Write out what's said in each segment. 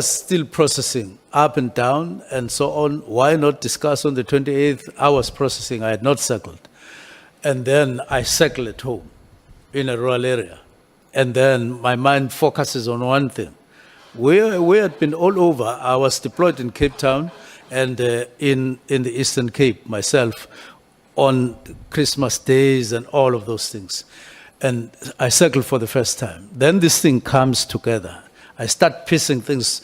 Still processing up and down and so on. Why not discuss on the 28th? I was processing, I had not circled. And then I circle at home in a rural area. And then my mind focuses on one thing. We had been all over. I was deployed in Cape Town and in the Eastern Cape myself on Christmas days and all of those things. And I circled for the first time. Then this thing comes together. I start piecing things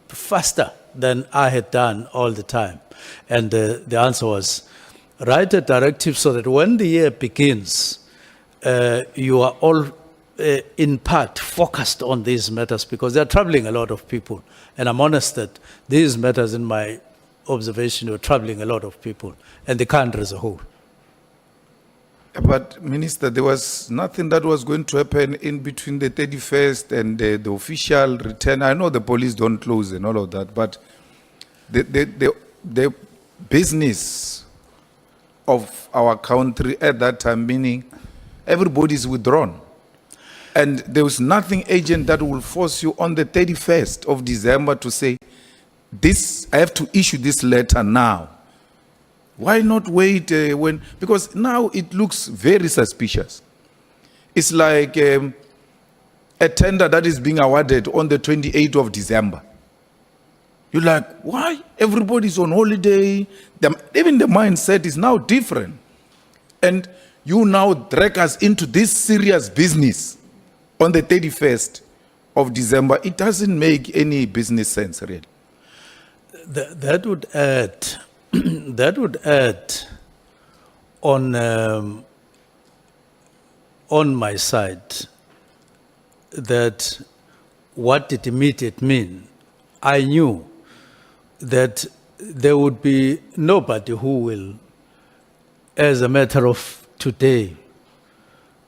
faster than I had done all the time. And the answer was, write a directive so that when the year begins, you are all in part focused on these matters because they're troubling a lot of people. And I'm honest that these matters, in my observation, were troubling a lot of people and the country as a whole. But, Minister, there was nothing that was going to happen in between the 31st and the official return. I know the police don't close and all of that, but the business of our country at that time, meaning everybody's withdrawn. And there was nothing urgent that will force you on the 31st of December to say, this, I have to issue this letter now. Why not wait because now it looks very suspicious. It's like a tender that is being awarded on the 28th of December. You're like, why? Everybody's on holiday. Even the mindset is now different. And you now drag us into this serious business on the 31st of December. It doesn't make any business sense, really. That would add... that would add on my side that what did immediate mean? I knew that there would be nobody who will, as a matter of today,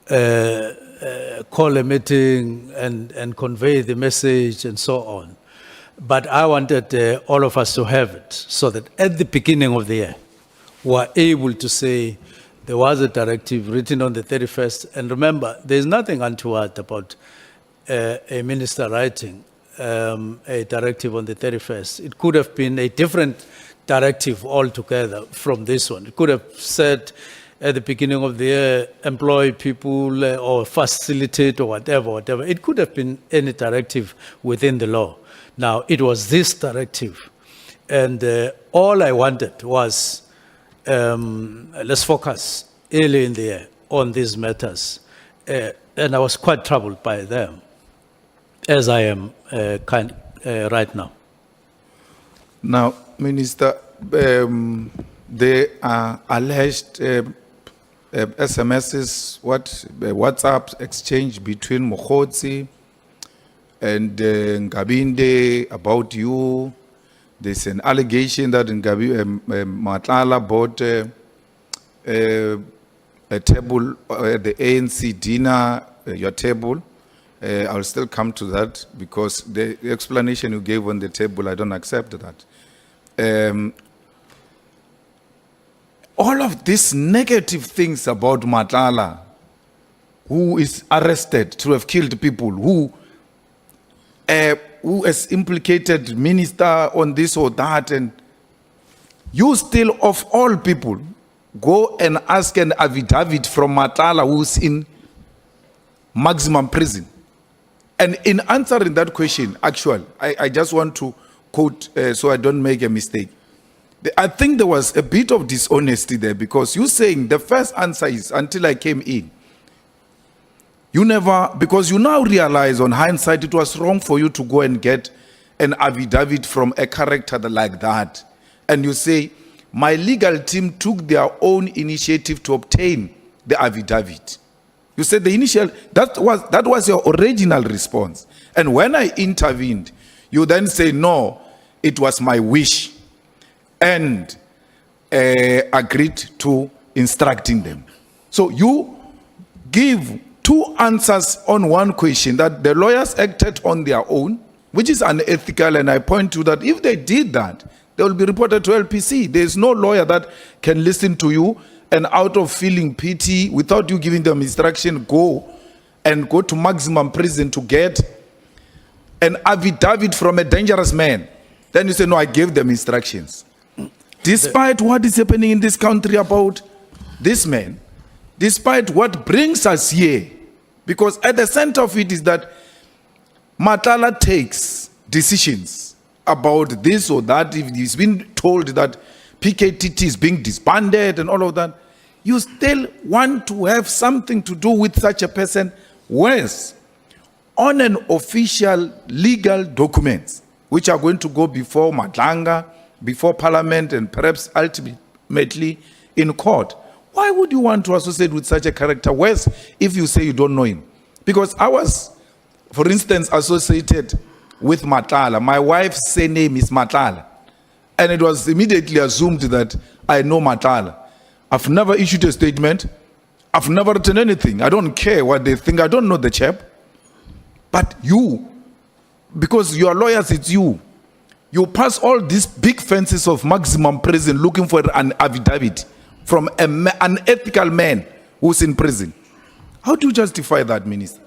call a meeting and convey the message and so on. But I wanted all of us to have it so that at the beginning of the year, we are able to say there was a directive written on the 31st. And remember, there's nothing untoward about a minister writing a directive on the 31st. It could have been a different directive altogether from this one. It could have said at the beginning of the year, employ people or facilitate or whatever. It could have been any directive within the law. Now, it was this directive, and all I wanted was, let's focus early in the year on these matters, and I was quite troubled by them, as I am right now. Now, Minister, there are alleged SMSs, WhatsApp exchange between Mokgotsi and Ngabinde about you. There's an allegation that Matlala bought a table at the ANC dinner, your table. I'll still come to that because the explanation you gave on the table, I don't accept that. All of these negative things about Matlala, who is arrested to have killed people, who has implicated minister on this or that, and you still, of all people, go and ask an affidavit from Matlala, who's in maximum prison. And in answering that question, actually, I just want to quote so I don't make a mistake. I think there was a bit of dishonesty there because you're saying the first answer is until I came in. You never, because you now realize on hindsight it was wrong for you to go and get an affidavit from a character like that. And you say, my legal team took their own initiative to obtain the affidavit. You said the initial, that was your original response. And when I intervened, you then say, no, it was my wish, and agreed to instructing them. So you give two answers on one question, that the lawyers acted on their own, which is unethical, and I point to that if they did that, they will be reported to LPC. There is no lawyer that can listen to you and out of feeling pity, without you giving them instruction, go to maximum prison to get an affidavit from a dangerous man. Then you say, no, I gave them instructions. Despite what is happening in this country about this man, despite what brings us here, because at the center of it is that Matlala takes decisions about this or that. If he's been told that PKTT is being disbanded and all of that, you still want to have something to do with such a person. Whereas on an official legal documents, which are going to go before Madlanga, before Parliament, and perhaps ultimately in court, why would you want to associate with such a character? Whereas if you say you don't know him? Because I was, for instance, associated with Matlala. My wife's surname is Matlala. And it was immediately assumed that I know Matlala. I've never issued a statement. I've never written anything. I don't care what they think. I don't know the chap. But you, because you are lawyers, it's you. You pass all these big fences of maximum prison looking for an affidavit from an ethical man who's in prison. How do you justify that, Minister?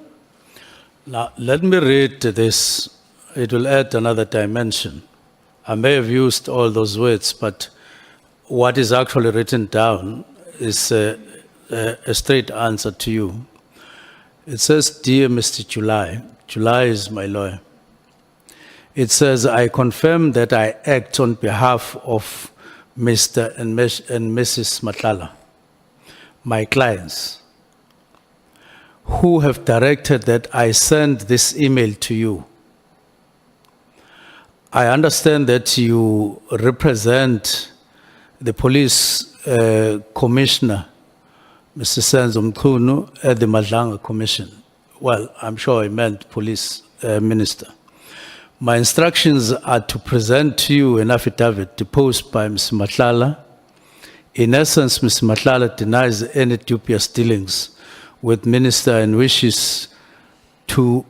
Now, let me read this. It will add another dimension. I may have used all those words, but what is actually written down is a straight answer to you. It says, Dear Mr. July, July is my lawyer. It says, I confirm that I act on behalf of Mr. and Mrs. Matlala, my clients, who have directed that I send this email to you. I understand that you represent the police commissioner, Mr. Senzo Mchunu, at the Matlala Commission. Well, I'm sure I meant police minister. My instructions are to present to you an affidavit deposed by Ms. Matlala. In essence, Ms. Matlala denies any dubious dealings with minister and wishes for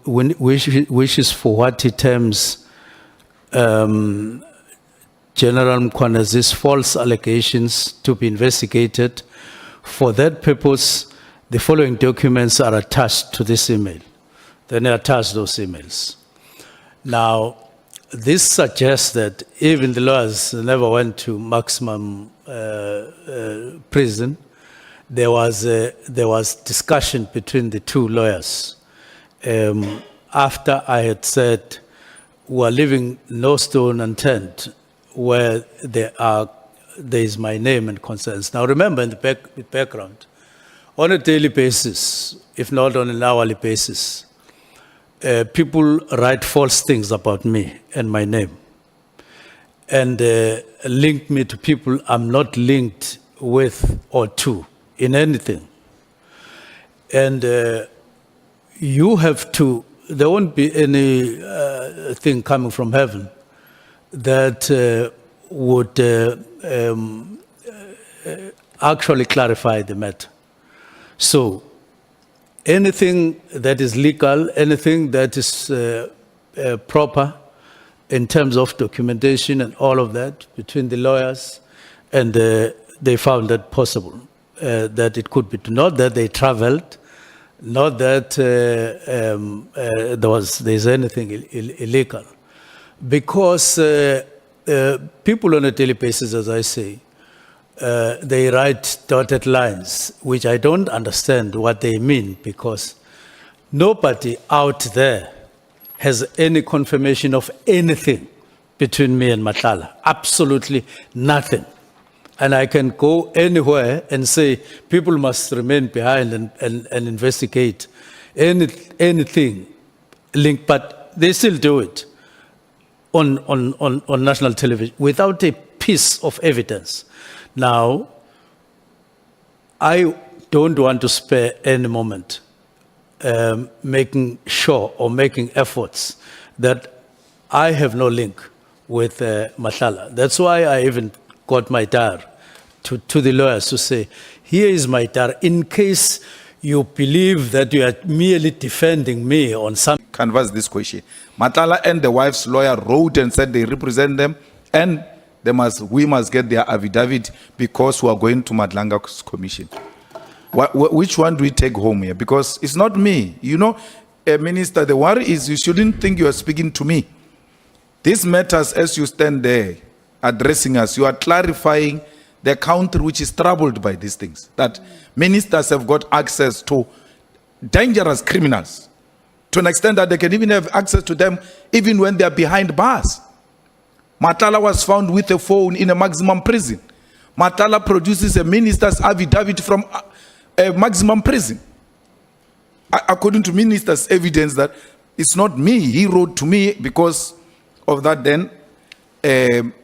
what he terms General Mkwanezi's false allegations to be investigated. For that purpose, the following documents are attached to this email. Then I attach those emails. Now, this suggests that even the lawyers never went to maximum prison. There was discussion between the two lawyers. After I had said, we are leaving no stone unturned where there is my name and concerns. Now remember, in the background, on a daily basis, if not on an hourly basis, people write false things about me and my name and link me to people I'm not linked with or to in anything. And you have to, there won't be any thing coming from heaven that would actually clarify the matter. So anything that is legal, anything that is proper in terms of documentation and all of that between the lawyers, and they found that possible, that it could be, not that they traveled, not that there's anything illegal. Because people on a daily basis, as I say, they write dotted lines, which I don't understand what they mean, because nobody out there has any confirmation of anything between me and Matlala. Absolutely nothing. And I can go anywhere and say people must remain behind and investigate anything linked, but they still do it on national television without a piece of evidence. Now, I don't want to spare any moment making sure or making efforts that I have no link with Matlala. That's why I even got my diary to the lawyers to say, here is my diary, in case you believe that you are merely defending me on some. Canvass this question. Matlala and the wife's lawyer wrote and said they represent them, and we must get their affidavit because we are going to Madlanga's commission. Which one do we take home here? Because it's not me. You know, Minister, the worry is you shouldn't think you are speaking to me. These matters, as you stand there addressing us, you are clarifying the country which is troubled by these things. That ministers have got access to dangerous criminals to an extent that they can even have access to them even when they are behind bars. Matlala was found with a phone in a maximum prison. Matlala produces a minister's affidavit from a maximum prison. According to minister's evidence that it's not me, he wrote to me because of that. Then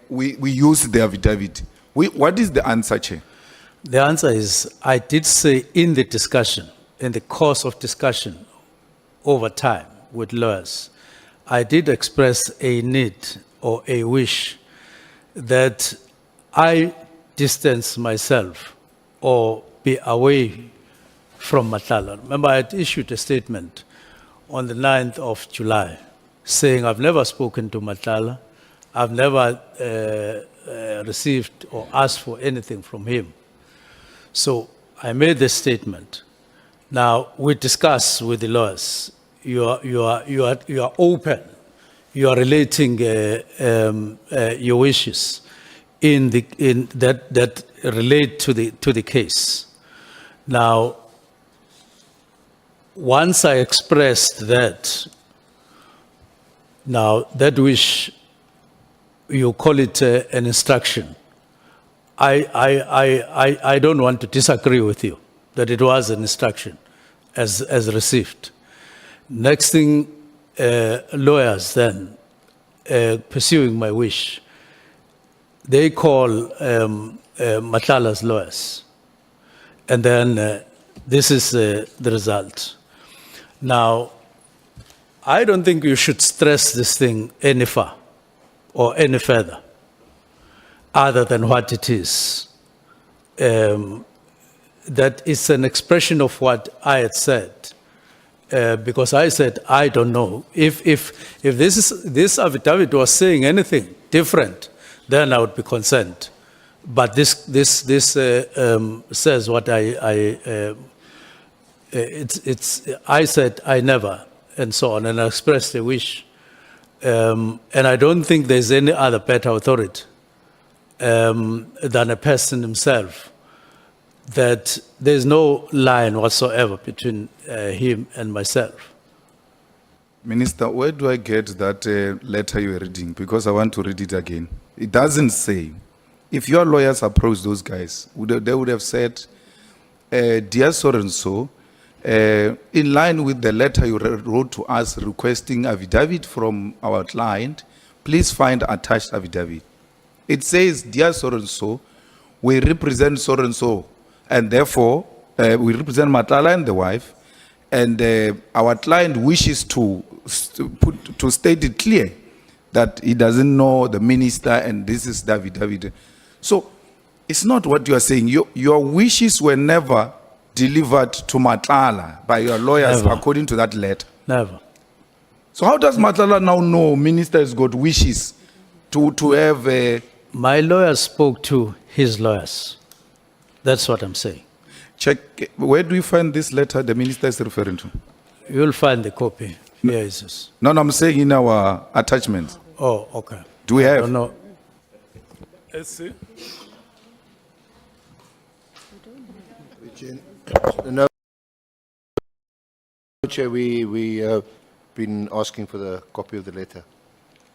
we used the affidavit. What is the answer, Chair? The answer is, I did say in the discussion, in the course of discussion over time with lawyers, I did express a need or a wish that I distance myself or be away from Matlala. Remember, I had issued a statement on the 9th of July saying I've never spoken to Matlala, I've never received or asked for anything from him. So I made this statement. Now we discuss with the lawyers. You are open. You are relating your wishes that relate to the case. Now, once I expressed that, now that wish, you call it an instruction. I don't want to disagree with you that it was an instruction as received. Next thing, lawyers then, pursuing my wish, they call Matlala's lawyers. And then this is the result. Now, I don't think you should stress this thing any far or any further other than what it is. That is an expression of what I had said. Because I said, I don't know. If this affidavit was saying anything different, then I would be concerned. But this says what I said I never, and so on, and I expressed a wish. And I don't think there's any other better authority than a person himself, that there's no line whatsoever between him and myself. Minister, where do I get that letter you were reading? Because I want to read it again. It doesn't say. If your lawyers approached those guys, they would have said, dear so-and-so, in line with the letter you wrote to us requesting affidavit from our client, please find attached affidavit. It says, dear so-and-so, we represent so-and-so, and therefore we represent Matlala and the wife, and our client wishes to state it clear that he doesn't know the minister and this is the affidavit. So it's not what you are saying. Your wishes were never delivered to Matlala by your lawyers. Never. According to that letter. Never. So how does Matlala now know minister has got wishes to have a... My lawyers spoke to his lawyers. That's what I'm saying. Check, where do you find this letter the minister is referring to? You'll find the copy. Here it is. No, I'm saying in our attachments. Oh, okay. Do we have? No. No, Chair, we have been asking for the copy of the letter.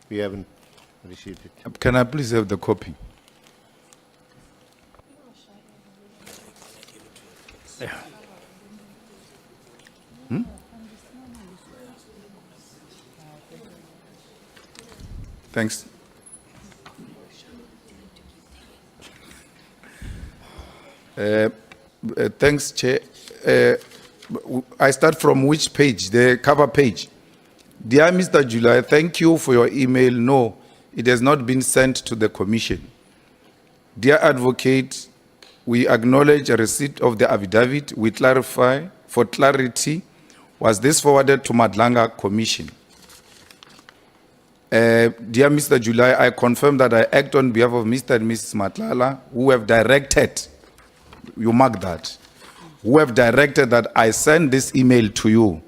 We haven't received it. Can I please have the copy? Yeah. Thanks. Thanks, Chair. I start from which page? The cover page. Dear Mr. July, thank you for your email. No, it has not been sent to the Commission. Dear Advocate, we acknowledge a receipt of the affidavit. We clarify, for clarity, was this forwarded to Madlanga Commission? Dear Mr. July, I confirm that I act on behalf of Mr. and Mrs. Matlala, who have directed, you mark that, who have directed that I send this email to you.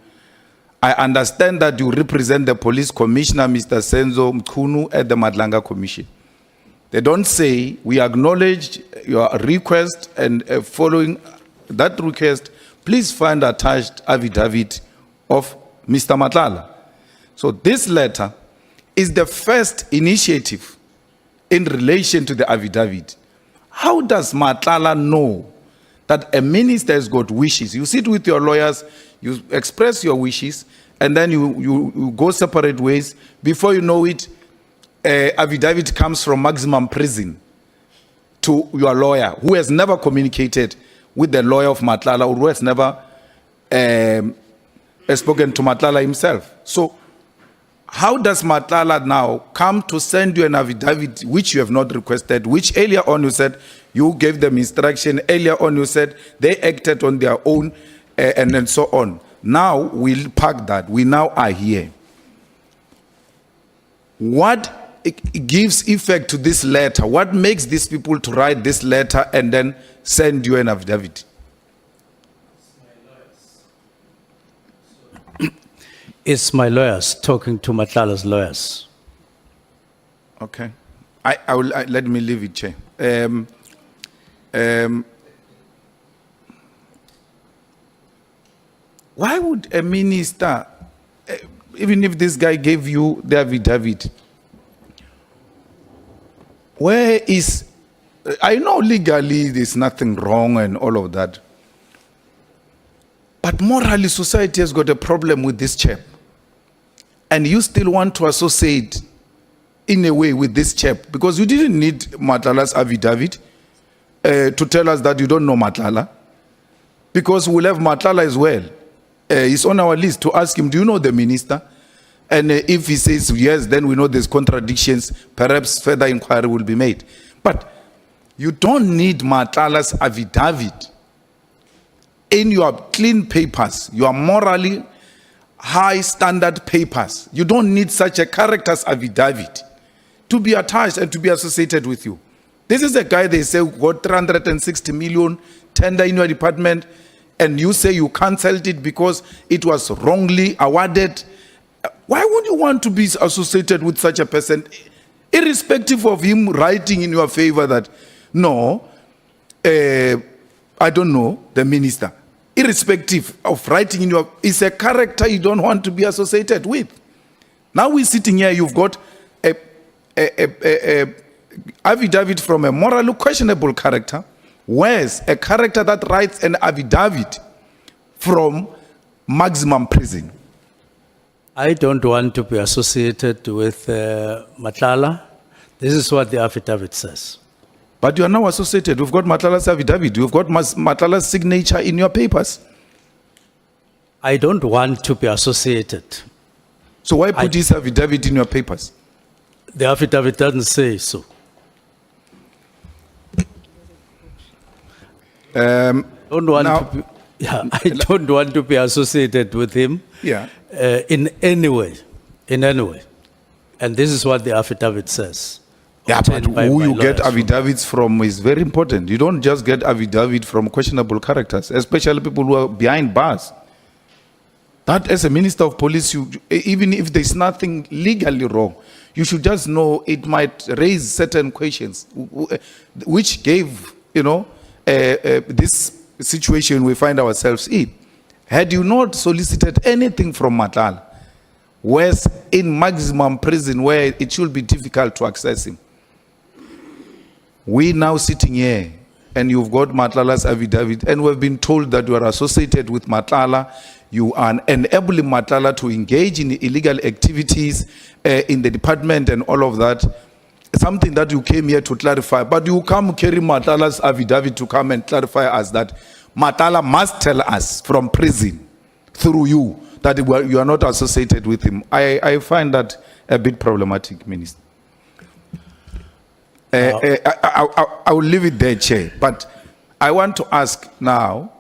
I understand that you represent the police commissioner, Mr. Senzo Mchunu, at the Matlala Commission. They don't say, we acknowledge your request, and following that request, please find attached affidavit of Mr. Matlala. So this letter is the first initiative in relation to the affidavit. How does Matlala know that a minister has got wishes? You sit with your lawyers, you express your wishes, and then you go separate ways. Before you know it, affidavit comes from maximum prison to your lawyer, who has never communicated with the lawyer of Matlala, or who has never spoken to Matlala himself. So how does Matlala now come to send you an affidavit which you have not requested, which earlier on you said you gave them instruction, earlier on you said they acted on their own, and then so on. Now we'll park that. We now are here. What gives effect to this letter? What makes these people to write this letter and then send you an affidavit? It's my lawyers talking to Matlala's lawyers. Okay. Let me leave it, Chair. Why would a minister, even if this guy gave you the affidavit, where is, I know legally there's nothing wrong and all of that, but morally society has got a problem with this chap. And you still want to associate in a way with this chap, because you didn't need Matlala's affidavit to tell us that you don't know Matlala, because we'll have Matlala as well. He's on our list to ask him, do you know the minister? And if he says yes, then we know there's contradictions. Perhaps further inquiry will be made. But you don't need Matlala's affidavit in your clean papers, your morally high standard papers. You don't need such a character's affidavit to be attached and to be associated with you. This is a guy they say got 360 million tender in your department, and you say you cancelled it because it was wrongly awarded. Why would you want to be associated with such a person, irrespective of him writing in your favor that, no, I don't know the minister? Irrespective of writing in your, it's a character you don't want to be associated with. Now we're sitting here, you've got a affidavit from a morally questionable character, whereas a character that writes an affidavit from maximum prison. I don't want to be associated with Matlala. This is what the affidavit says. But you are now associated. We've got Matlala's affidavit. You've got Matlala's signature in your papers. I don't want to be associated. So why put his affidavit in your papers? The affidavit doesn't say so. Don't want now- to be, I don't want to be associated with him in any way, And this is what the affidavit says. Yeah, but obtained by who my you get lawyers. affidavits from is very important. You don't just get affidavit from questionable characters, especially people who are behind bars. That as a minister of police, even if there's nothing legally wrong, you should just know it might raise certain questions, which gave, this situation we find ourselves in. Had you not solicited anything from Matlala, whereas in maximum prison where it should be difficult to access him, we now sitting here and you've got Matlala's affidavit and we've been told that you are associated with Matlala, you are enabling Matlala to engage in illegal activities in the department and all of that. Something that you came here to clarify, but you come carry Matlala's affidavit to come and clarify us that Matlala must tell us from prison through you that you are not associated with him. I find that a bit problematic, Minister. I will leave it there, Chair. But I want to ask now,